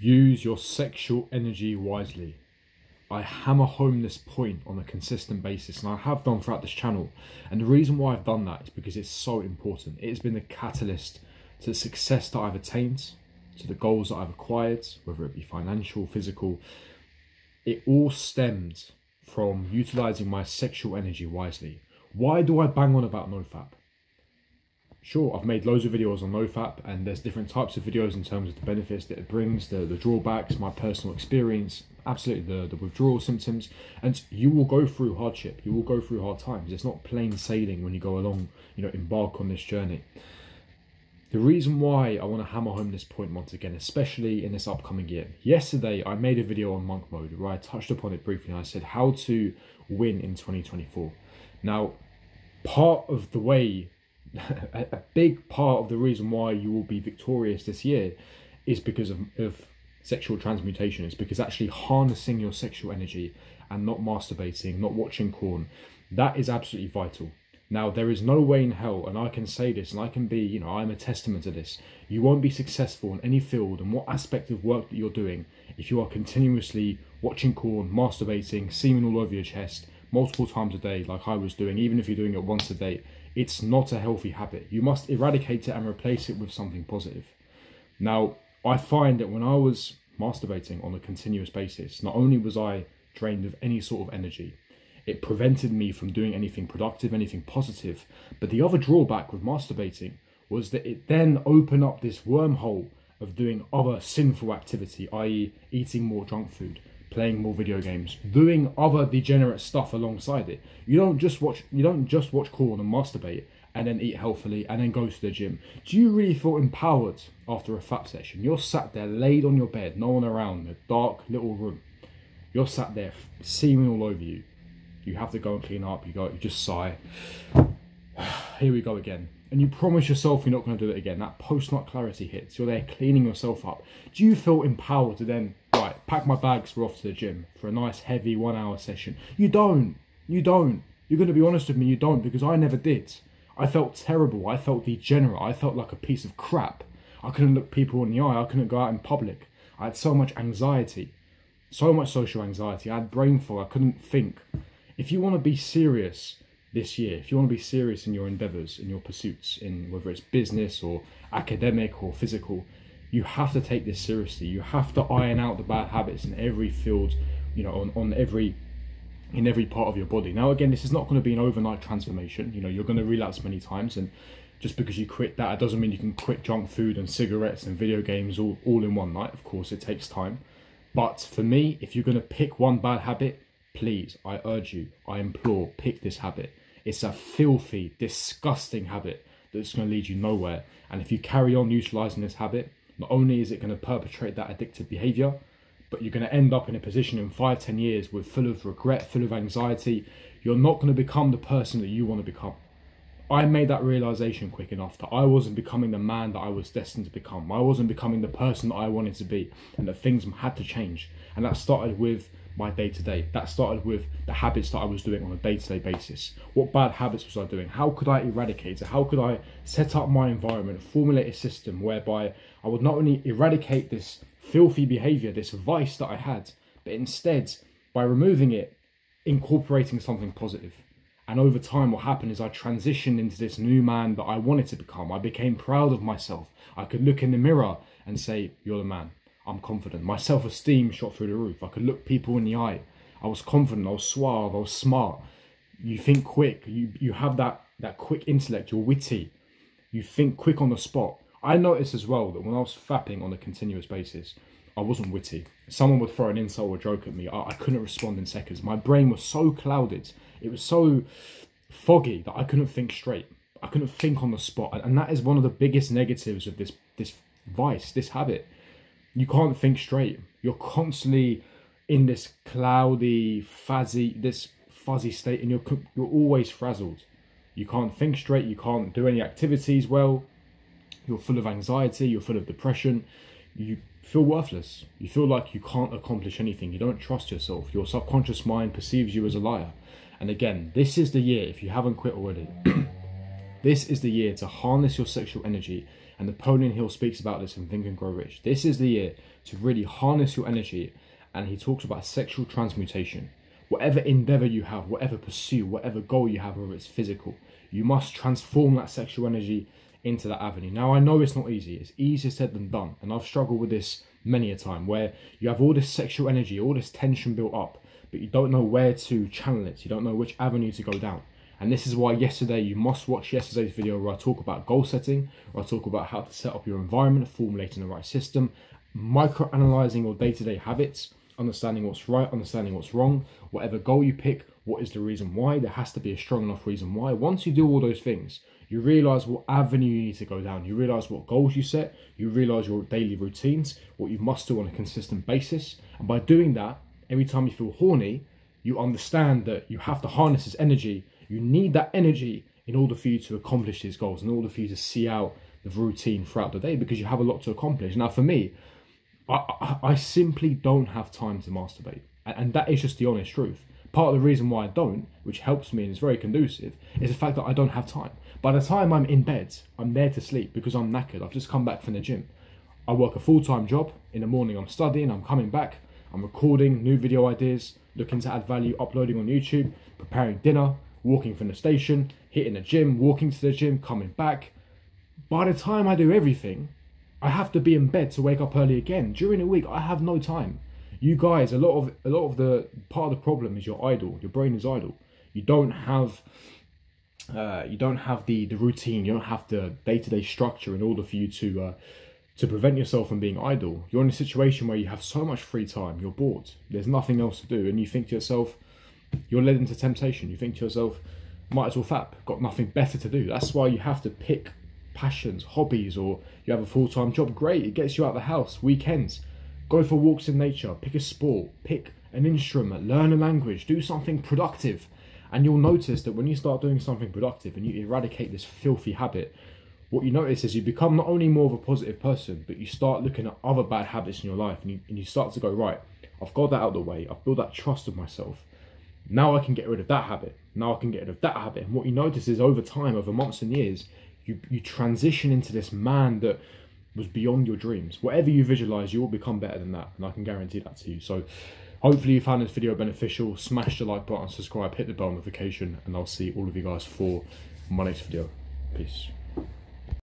Use your sexual energy wisely. I hammer home this point on a consistent basis, and I have done throughout this channel. And the reason why I've done that is because it's so important. It has been the catalyst to the success that I've attained, to the goals that I've acquired, whether it be financial, physical. It all stemmed from utilizing my sexual energy wisely. Why do I bang on about NoFap? Sure, I've made loads of videos on NoFap, and there's different types of videos in terms of the benefits that it brings, the drawbacks, my personal experience, absolutely the withdrawal symptoms. And you will go through hardship, you will go through hard times. It's not plain sailing when you go along, embark on this journey. The reason why I want to hammer home this point once again, especially in this upcoming year. Yesterday, I made a video on monk mode where I touched upon it briefly, and I said how to win in 2024. Now, part of the way, a big part of the reason why you will be victorious this year is because of sexual transmutation. It's because actually harnessing your sexual energy and not masturbating, not watching porn, that is absolutely vital. Now, there is no way in hell, and I can say this, and I can be, I'm a testament to this, you won't be successful in any field and what aspect of work that you're doing if you are continuously watching porn, masturbating, semen all over your chest, multiple times a day, like I was doing, even if you're doing it once a day. It's not a healthy habit. You must eradicate it and replace it with something positive. Now, I find that when I was masturbating on a continuous basis, not only was I drained of any sort of energy, it prevented me from doing anything productive, anything positive. But the other drawback with masturbating was that it then opened up this wormhole of doing other sinful activity, i.e. eating more junk food, playing more video games, doing other degenerate stuff alongside it. You don't just watch porn and masturbate and then eat healthily and then go to the gym. Do you really feel empowered after a FAP session? You're sat there laid on your bed, no one around, a dark little room. You're sat there semen all over you. You have to go and clean up, you just sigh. Here we go again. And you promise yourself you're not going to do it again. That post-nut clarity hits. You're there cleaning yourself up. Do you feel empowered to then, right, pack my bags, we're off to the gym for a nice heavy 1 hour session? You don't. You don't. You're going to be honest with me, you don't, because I never did. I felt terrible. I felt degenerate. I felt like a piece of crap. I couldn't look people in the eye. I couldn't go out in public. I had so much anxiety, so much social anxiety. I had brain fog. I couldn't think. If you want to be serious this year, if you want to be serious in your endeavors, in your pursuits, in whether it's business or academic or physical, you have to take this seriously. You have to iron out the bad habits in every field, in every part of your body. Now, again, this is not going to be an overnight transformation. You're going to relapse many times, and just because you quit that, it doesn't mean you can quit junk food and cigarettes and video games all in one night. Of course, it takes time. But for me, if you're going to pick one bad habit, please, I urge you, I implore, pick this habit. It's a filthy, disgusting habit that's going to lead you nowhere. And if you carry on utilizing this habit, not only is it going to perpetrate that addictive behavior, but you're going to end up in a position in 5-10 years full of regret, full of anxiety. You're not going to become the person that you want to become. I made that realization quick enough that I wasn't becoming the man that I was destined to become. I wasn't becoming the person that I wanted to be, and that things had to change. And that started with my day-to-day. That started with the habits that I was doing on a day-to-day basis. What bad habits was I doing? How could I eradicate it? How could I set up my environment, formulate a system whereby I would not only eradicate this filthy behavior, this vice that I had, but instead, by removing it, incorporating something positive. And over time, what happened is I transitioned into this new man that I wanted to become. I became proud of myself. I could look in the mirror and say, you're the man. I'm confident. My self-esteem shot through the roof. I could look people in the eye. I was confident. I was suave. I was smart. You think quick. You have that quick intellect. You're witty. You think quick on the spot. I noticed as well that when I was fapping on a continuous basis, I wasn't witty. Someone would throw an insult or a joke at me. I couldn't respond in seconds. My brain was so clouded. It was so foggy that I couldn't think straight. I couldn't think on the spot. And that is one of the biggest negatives of this vice, this habit. You can't think straight. You're constantly in this cloudy, fuzzy state, and you're always frazzled. You can't think straight. You can't do any activities well. You're full of anxiety. You're full of depression. You feel worthless. You feel like you can't accomplish anything. You don't trust yourself. Your subconscious mind perceives you as a liar. And again, this is the year, if you haven't quit already, this is the year to harness your sexual energy And Napoleon Hill speaks about this in Think and Grow Rich. This is the year to really harness your energy. And he talks about sexual transmutation. Whatever endeavor you have, whatever pursuit, whatever goal you have, whether it's physical, you must transform that sexual energy into that avenue. Now, I know it's not easy. It's easier said than done. And I've struggled with this many a time, where you have all this sexual energy, all this tension built up, but you don't know where to channel it. You don't know which avenue to go down. And this is why you must watch yesterday's video where I talk about goal setting, where I talk about how to set up your environment, formulating the right system, micro-analyzing your day-to-day habits, understanding what's right, understanding what's wrong, whatever goal you pick, what is the reason why. There has to be a strong enough reason why. Once you do all those things, you realize what avenue you need to go down. You realize what goals you set. You realize your daily routines, what you must do on a consistent basis. And by doing that, every time you feel horny, you understand that you have to harness this energy. You need that energy in order for you to accomplish these goals, in order for you to see out the routine throughout the day, because you have a lot to accomplish. Now, for me, I simply don't have time to masturbate. And that is just the honest truth. Part of the reason why I don't, which helps me and is very conducive, is the fact that I don't have time. By the time I'm in bed, I'm there to sleep because I'm knackered. I've just come back from the gym. I work a full-time job. In the morning, I'm studying, I'm coming back, I'm recording new video ideas, looking to add value, uploading on YouTube, preparing dinner, walking from the station, hitting the gym, walking to the gym, coming back. By the time I do everything, I have to be in bed to wake up early again. During the week, I have no time. You guys, a lot of the part of the problem is you're idle. Your brain is idle. You don't have the routine. You don't have the day-to-day structure in order for you to prevent yourself from being idle. You're in a situation where you have so much free time. You're bored. There's nothing else to do, and you think to yourself, you're led into temptation. You think to yourself, might as well FAP. Got nothing better to do. That's why you have to pick passions, hobbies, or you have a full-time job. Great, it gets you out of the house. Weekends, go for walks in nature, pick a sport, pick an instrument, learn a language, do something productive. And you'll notice that when you start doing something productive and you eradicate this filthy habit, what you notice is you become not only more of a positive person, but you start looking at other bad habits in your life, and you start to go, right, I've got that out of the way, I've built that trust of myself. Now I can get rid of that habit. Now I can get rid of that habit. And what you notice is over time, over months and years, you transition into this man that was beyond your dreams. Whatever you visualize, you will become better than that, and I can guarantee that to you. So hopefully you found this video beneficial. Smash the like button, subscribe, hit the bell notification, and I'll see all of you guys for my next video. Peace.